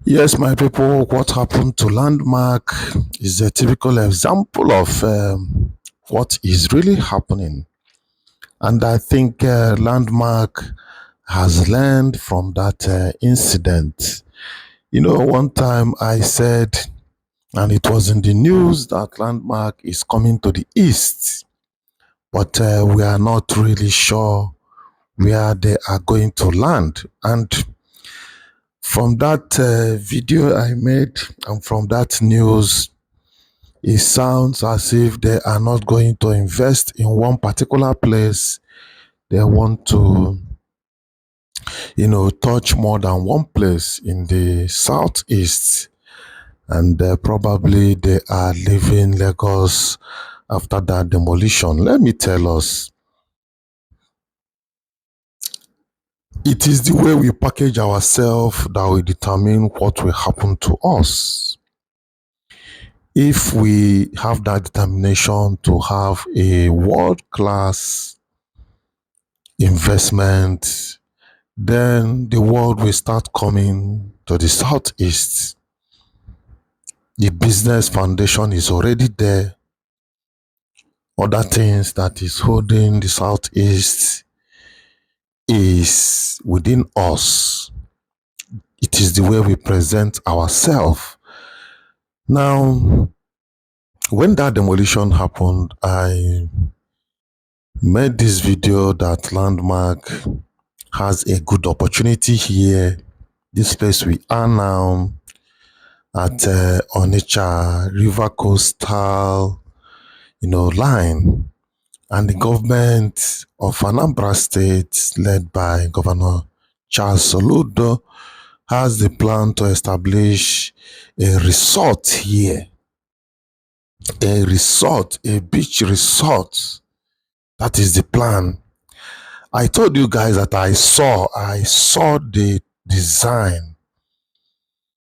Yes, my people, what happened to Landmark is a typical example of what is really happening. And I think Landmark has learned from that incident. You know, one time I said, and it was in the news, that Landmark is coming to the east, but we are not really sure where they are going to land. And from that video I made and from that news, it sounds as if they are not going to invest in one particular place. They want to, touch more than one place in the southeast. And probably they are leaving Lagos after that demolition. Let me tell us, it is the way we package ourselves that will determine what will happen to us. If we have that determination to have a world-class investment, then the world will start coming to the southeast. The business foundation is already there. Other things that is holding the southeast is within us. It is the way we present ourselves. Now, when that demolition happened, I made this video that Landmark has a good opportunity here. This place we are now at Onitsha River Coastal, line. And the government of Anambra State, led by Governor Charles Soludo, has the plan to establish a resort here. A resort, a beach resort. That is the plan. I told you guys that I saw the design.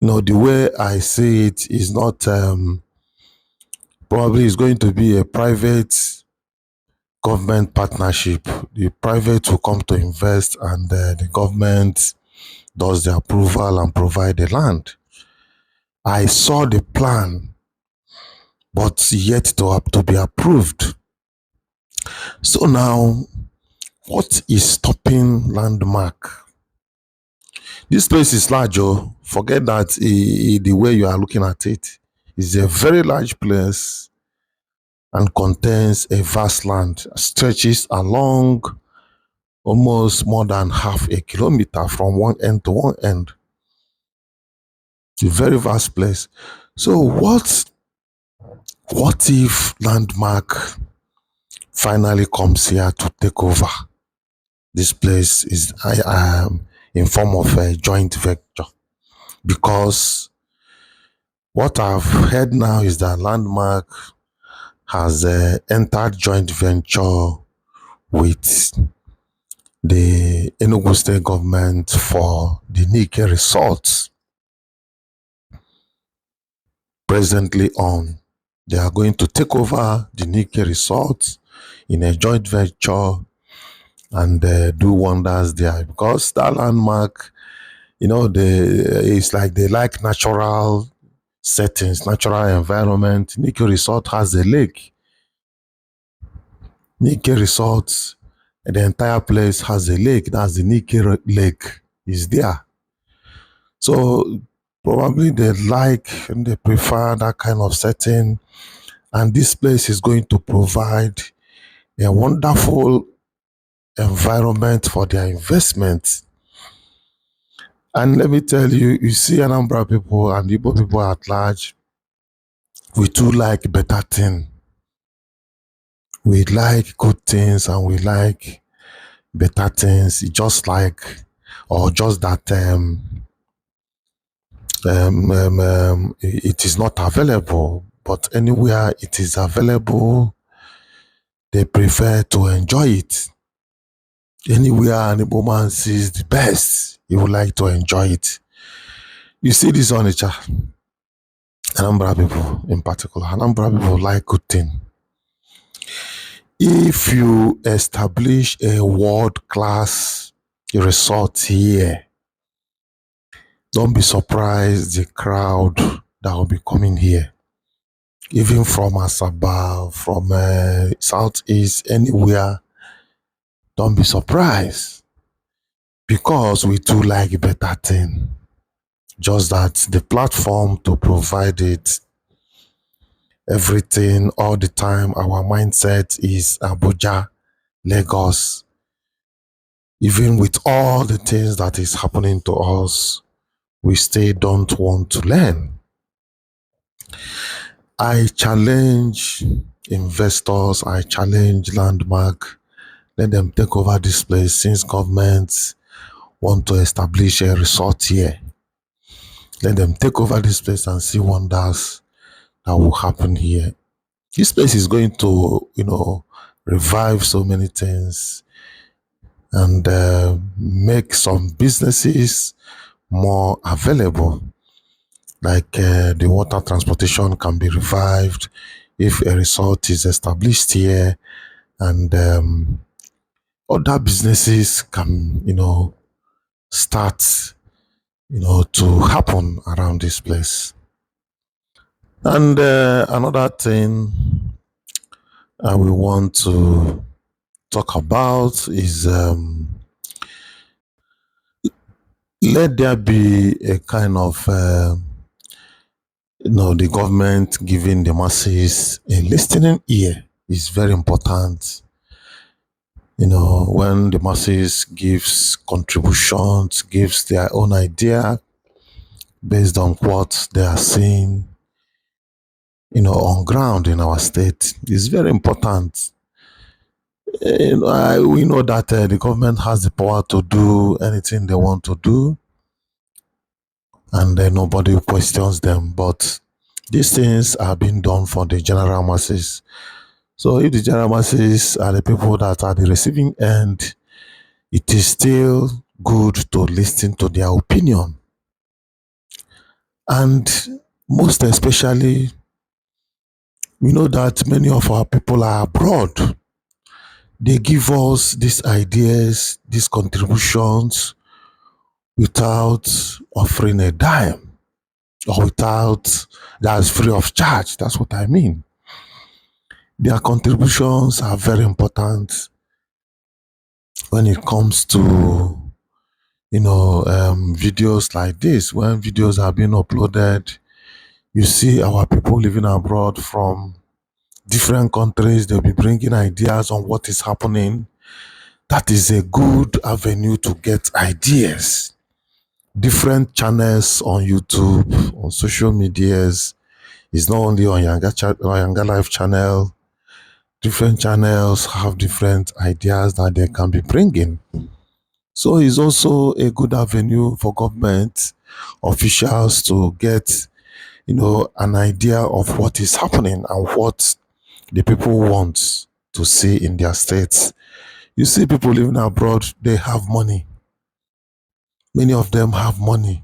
The way I see it is not probably it's going to be a private government partnership. The private will come to invest and the government does the approval and provide the land. I saw the plan, but yet to be approved. So now, what is stopping Landmark? This place is large, oh. Forget that the way you are looking at it. It's a very large place and contains a vast land, stretches along almost more than half a kilometer from one end to one end. It's a very vast place. So what if Landmark finally comes here to take over? This place is in form of a joint venture, because what I've heard now is that Landmark has entered joint venture with the Enugu state government for the Nike resorts presently on. They are going to take over the Nike resorts in a joint venture and do wonders there, because that Landmark, it's like they like natural settings, natural environment. Nike Resort has a lake. Nike Resort, the entire place has a lake. That's the Nike Lake is there. So probably they like and they prefer that kind of setting. And this place is going to provide a wonderful environment for their investment. And let me tell you, you see Anambra people and Igbo people at large, we too like better things. We like good things and we like better things. Just like, or just that it is not available, but anywhere it is available, they prefer to enjoy it. Anywhere an Igbo man sees the best, he would like to enjoy it. You see this Onitsha, Anambra people in particular. Anambra people like good things. If you establish a world-class resort here, Don't be surprised the crowd that will be coming here, even from Asaba, from Southeast, anywhere. Don't be surprised because we too like better thing. Just that the platform to provide it, everything, all the time, our mindset is Abuja, Lagos. Even with all the things that is happening to us, we still don't want to learn. I challenge investors, I challenge Landmark, let them take over this place since governments want to establish a resort here. Let them take over this place and see wonders that will happen here. This place is going to, revive so many things and make some businesses more available. Like the water transportation can be revived if a resort is established here, and other businesses can, start, to happen around this place. And another thing we want to talk about is let there be a kind of the government giving the masses a listening ear is very important. When the masses gives contributions, gives their own idea based on what they are seeing, on ground in our state, is very important. We know that the government has the power to do anything they want to do, and nobody questions them. But these things are being done for the general masses. So if the general masses are the people that are the receiving end, it is still good to listen to their opinion. And most especially, we know that many of our people are abroad. They give us these ideas, these contributions without offering a dime, or that's free of charge. That's what I mean. Their contributions are very important when it comes to videos like this. When videos are being uploaded, you see our people living abroad from different countries. They'll be bringing ideas on what is happening. That is a good avenue to get ideas. Different channels on YouTube, on social medias. It's not only on YangaLife channel. Different channels have different ideas that they can be bringing. So it's also a good avenue for government officials to get, an idea of what is happening and what the people want to see in their states. You see people living abroad, they have money. Many of them have money,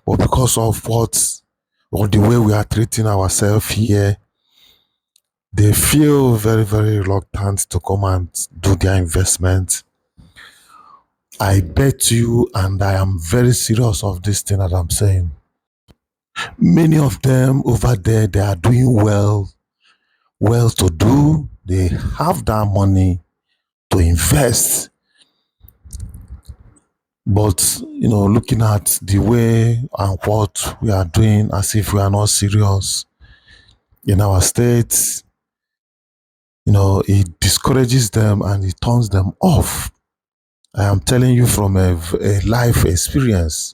but because of the way we are treating ourselves here, they feel very, very reluctant to come and do their investment. I bet you, and I am very serious of this thing that I'm saying. Many of them over there, they are doing well to do. They have that money to invest. But, looking at the way and what we are doing as if we are not serious in our states, it discourages them and it turns them off. I am telling you from a life experience.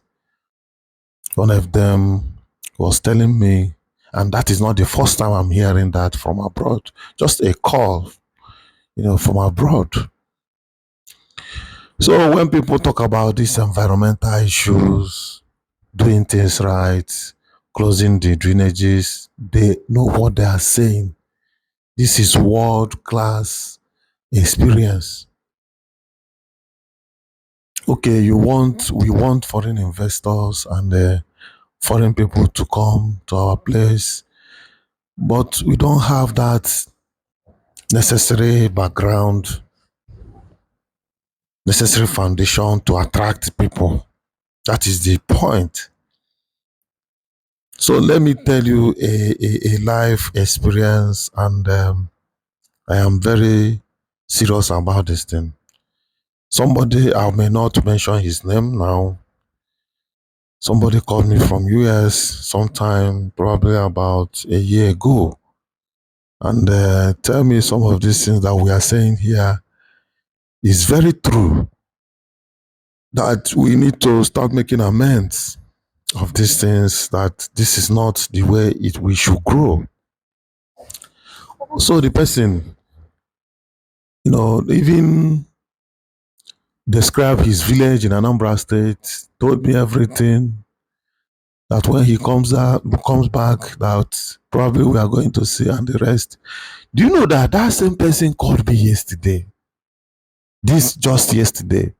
One of them was telling me, and that is not the first time I'm hearing that from abroad, just a call, from abroad. So when people talk about these environmental issues, doing things right, closing the drainages, they know what they are saying. This is world-class experience. Okay, we want foreign investors and foreign people to come to our place, but we don't have that necessary background, necessary foundation to attract people. That is the point. So let me tell you a life experience, and I am very serious about this thing. Somebody, I may not mention his name now. Somebody called me from US sometime, probably about a year ago, and tell me some of these things that we are saying here is very true. That we need to start making amends of these things. That this is not the way we should grow. So the person, even described his village in Anambra State, told me everything. That when he comes back, that probably we are going to see, and the rest. Do you know that that same person called me yesterday? This just yesterday,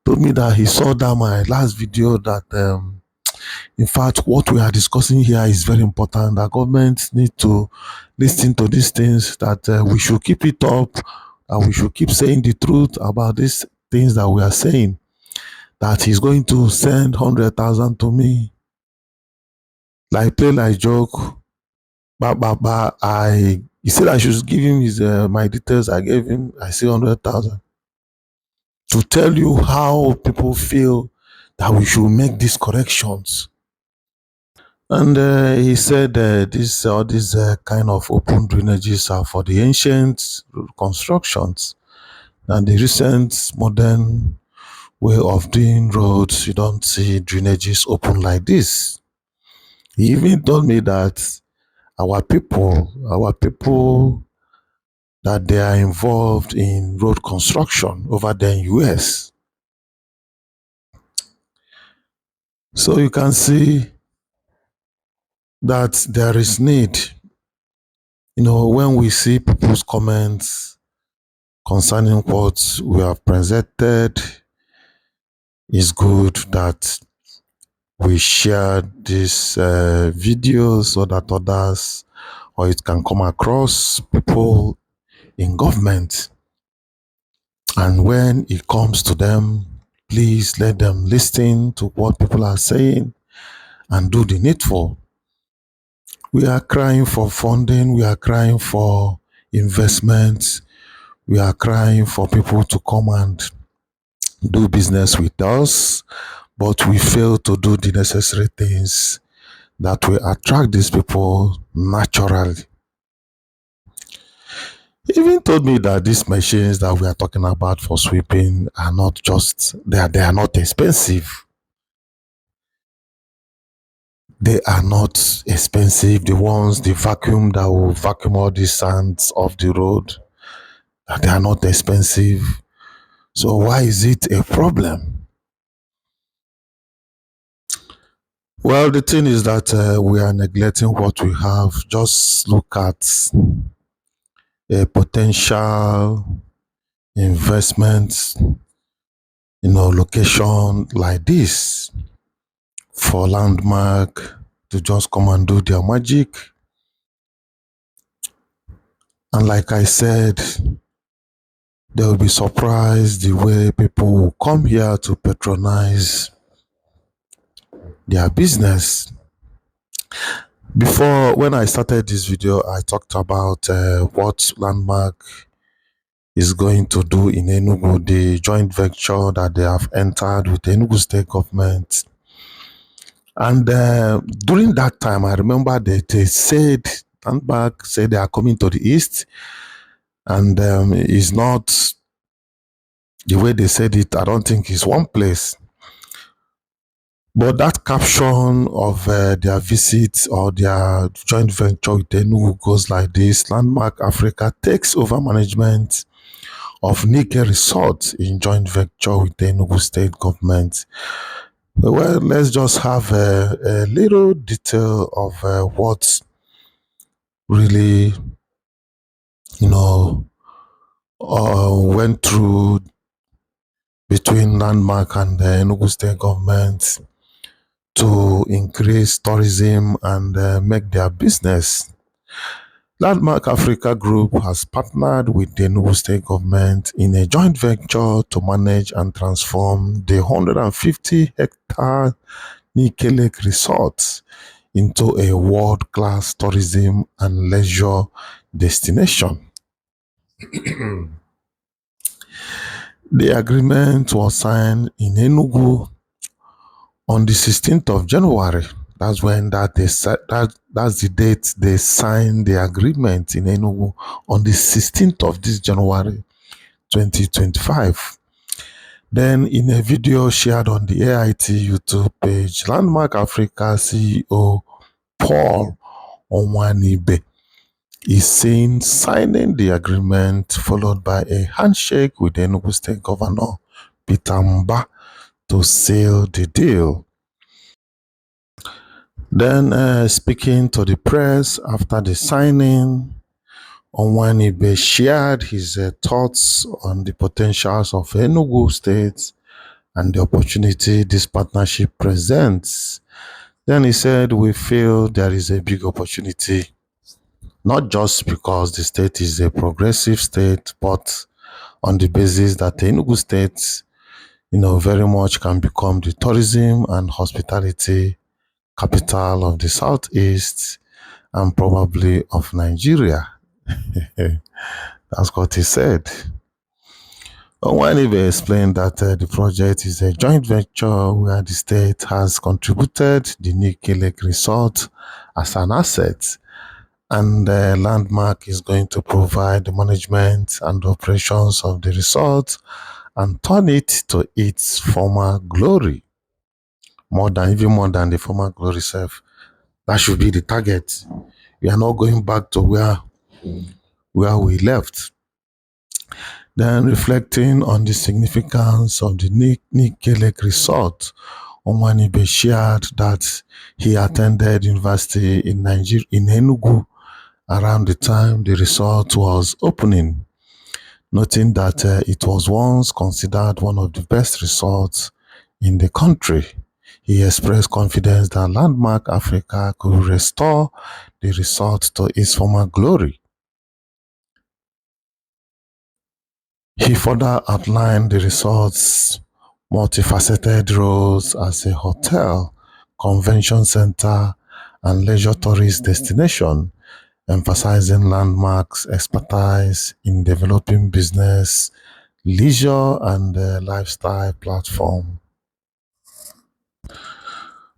told me that he saw that my last video, that in fact what we are discussing here is very important. That government need to listen to these things. That we should keep it up. And we should keep saying the truth about these things that we are saying. That he's going to send 100,000 to me. Like play, like joke. But he said I should give him his my details. I gave him. I say 100,000 to tell you how people feel that we should make these corrections. And he said all these kind of open drainages are for the ancient constructions, and the recent modern way of doing roads, you don't see drainages open like this. He even told me that our people that they are involved in road construction over there in US. So you can see that there is need, when we see people's comments concerning what we have presented, it's good that we share this video so that others, or it can come across people in government. And when it comes to them, please let them listen to what people are saying and do the needful. We are crying for funding. We are crying for investments. We are crying for people to come and do business with us, but we fail to do the necessary things that will attract these people naturally. He even told me that these machines that we are talking about for sweeping are not just, they are not expensive. They are not expensive. The vacuum that will vacuum all the sands off the road, they are not expensive. So why is it a problem? Well, the thing is that we are neglecting what we have. Just look at a potential investment, location like this for landmark to just come and do their magic. And like I said, they will be surprised the way people will come here to patronize their business. Before, when I started this video, I talked about what landmark is going to do in Enugu, the joint venture that they have entered with the Enugu state government. And during that time, I remember that they said, Landmark said they are coming to the east, and it's not the way they said it. I don't think it's one place. But that caption of their visit or their joint venture with Enugu goes like this: Landmark Africa takes over management of Nike Resort in joint venture with the Enugu state government. Well, let's just have a little detail of what really, went through between Landmark and the Enugu state government to increase tourism and make their business. Landmark Africa Group has partnered with the Enugu state government in a joint venture to manage and transform the 150-hectare Nike Lake Resort into a world-class tourism and leisure destination. The agreement was signed in Enugu on the 16th of January. That's when that's the date they signed the agreement in Enugu, on the 16th of this January 2025. Then in a video shared on the AIT YouTube page, Landmark Africa CEO Paul Onwanibe is seen signing the agreement, followed by a handshake with the Enugu State Governor Peter Mba to seal the deal. Then speaking to the press after the signing, Onwanibe shared his thoughts on the potentials of Enugu State and the opportunity this partnership presents. Then he said, "We feel there is a big opportunity, not just because the state is a progressive state, but on the basis that the Enugu State, very much can become the tourism and hospitality capital of the Southeast and probably of Nigeria." That's what he said. Onwanibe explained that the project is a joint venture where the state has contributed the Nike Lake Resort as an asset, and Landmark is going to provide the management and operations of the resort and turn it to its former glory. Even more than the former glory self. That should be the target. We are not going back to where we left. Then reflecting on the significance of the Nike Lake Resort, Onwanibe shared that he attended university in Enugu around the time the resort was opening, noting that it was once considered one of the best resorts in the country. He expressed confidence that Landmark Africa could restore the resort to its former glory. He further outlined the resort's multifaceted roles as a hotel, convention center, and leisure tourist destination, emphasizing Landmark's expertise in developing business, leisure, and lifestyle platform.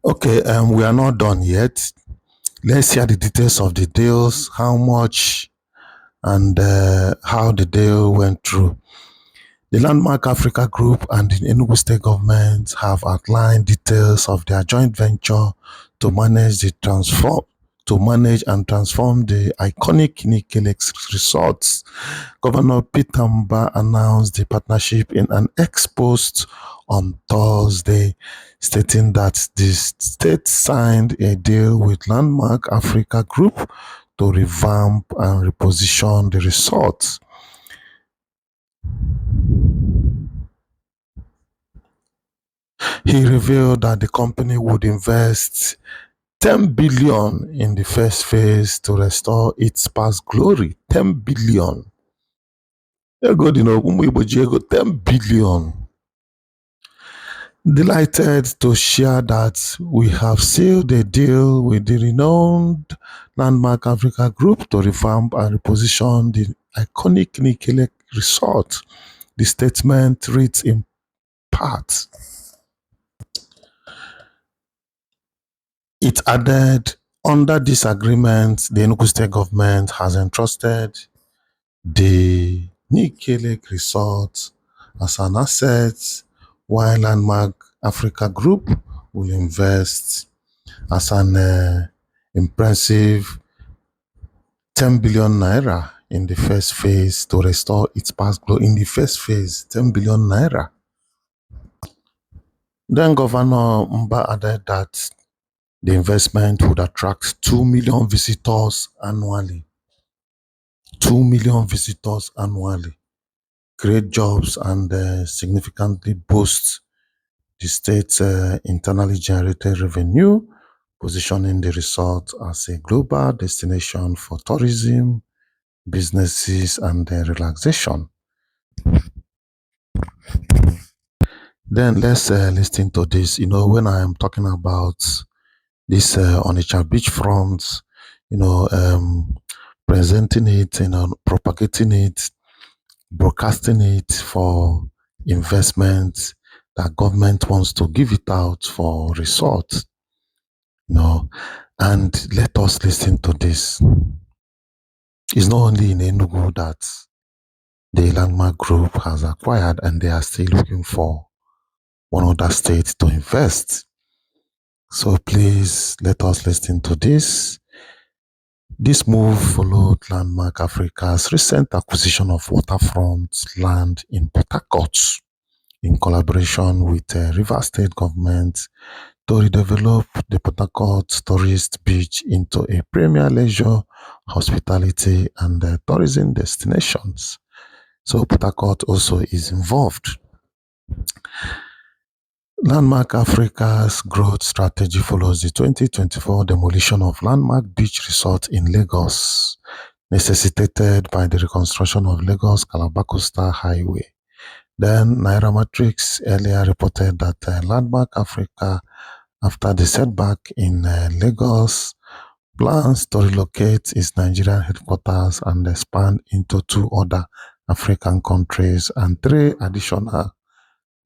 Okay, we are not done yet. Let's hear the details of the deals, how much, and how the deal went through. The Landmark Africa Group and the Enugu State government have outlined details of their joint venture to manage and transform the iconic Nike Lake resorts. Governor Peter Mba announced the partnership in an ex-post on Thursday, stating that the state signed a deal with Landmark Africa Group to revamp and reposition the resort. He revealed that the company would invest 10 billion in the first phase to restore its past glory. 10 billion. 10 billion. Delighted to share that we have sealed a deal with the renowned Landmark Africa Group to revamp and reposition the iconic Nike Lake Resort. The statement reads in part. It added, under this agreement, the Enugu State government has entrusted the Nike Lake Resort as an asset, while Landmark Africa Group will invest as an impressive 10 billion naira in the first phase to restore its past glory. In the first phase, 10 billion naira. Then Governor Mba added that the investment would attract 2 million visitors annually. 2 million visitors annually. Create jobs and significantly boost the state's internally generated revenue, positioning the resort as a global destination for tourism, businesses, and relaxation. Then let's listen to this. When I am talking about this Onitsha beachfront, presenting it, propagating it, broadcasting it for investment that government wants to give it out for resort, and let us listen to this. It's not only in Enugu that the Landmark Group has acquired, and they are still looking for one other state to invest. So please let us listen to this. This move followed Landmark Africa's recent acquisition of waterfront land in Port Harcourt in collaboration with the River State government to redevelop the Port Harcourt tourist beach into a premier leisure, hospitality, and tourism destinations. So Port Harcourt also is involved. Landmark Africa's growth strategy follows the 2024 demolition of Landmark Beach Resort in Lagos, necessitated by the reconstruction of Lagos-Calabar Coastal Highway. Then Nairametrics earlier reported that Landmark Africa, after the setback in Lagos, plans to relocate its Nigerian headquarters and expand into 2 other African countries and 3 additional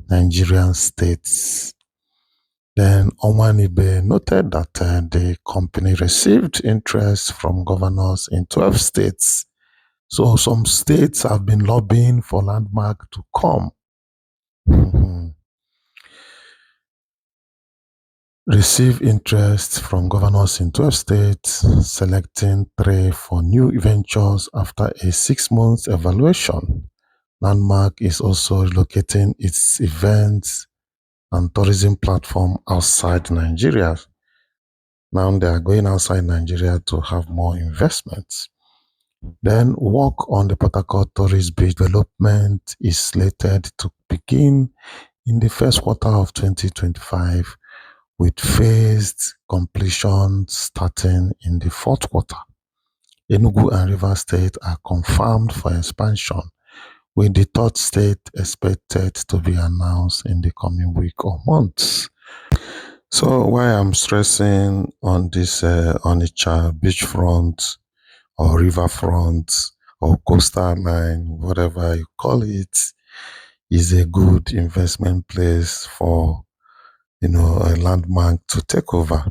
Nigerian states. Then Omanibe noted that the company received interest from governors in 12 states. So some states have been lobbying for Landmark to come. Receive interest from governors in 12 states, selecting 3 for new ventures after a 6-month evaluation. Landmark is also relocating its events and tourism platform outside Nigeria. Now they are going outside Nigeria to have more investments. Then work on the Port Harcourt Tourist Beach development is slated to begin in the first quarter of 2025, with phased completion starting in the 4th quarter. Enugu and River State are confirmed for expansion, with the 3rd state expected to be announced in the coming week or months. So why I'm stressing on this Onitsha beachfront or riverfront or coastal line, whatever you call it, is a good investment place for a landmark to take over.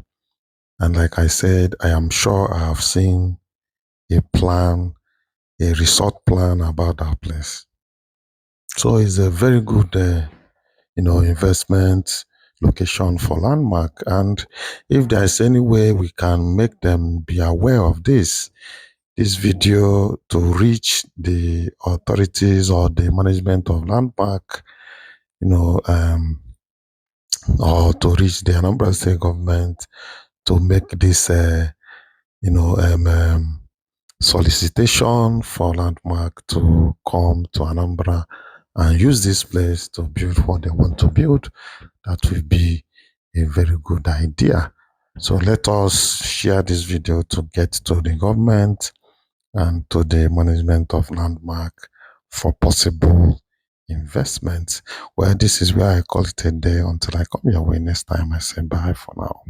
And like I said, I am sure I have seen a plan, a resort plan about that place. So it's a very good investment location for Landmark. And if there is any way we can make them be aware of this video to reach the authorities or the management of Landmark, or to reach the Anambra state government to make this, solicitation for Landmark to come to Anambra and use this place to build what they want to build, that will be a very good idea. So let us share this video to get to the government and to the management of Landmark for possible investments. Well, this is where I call it a day until I come your way next time. I say bye for now.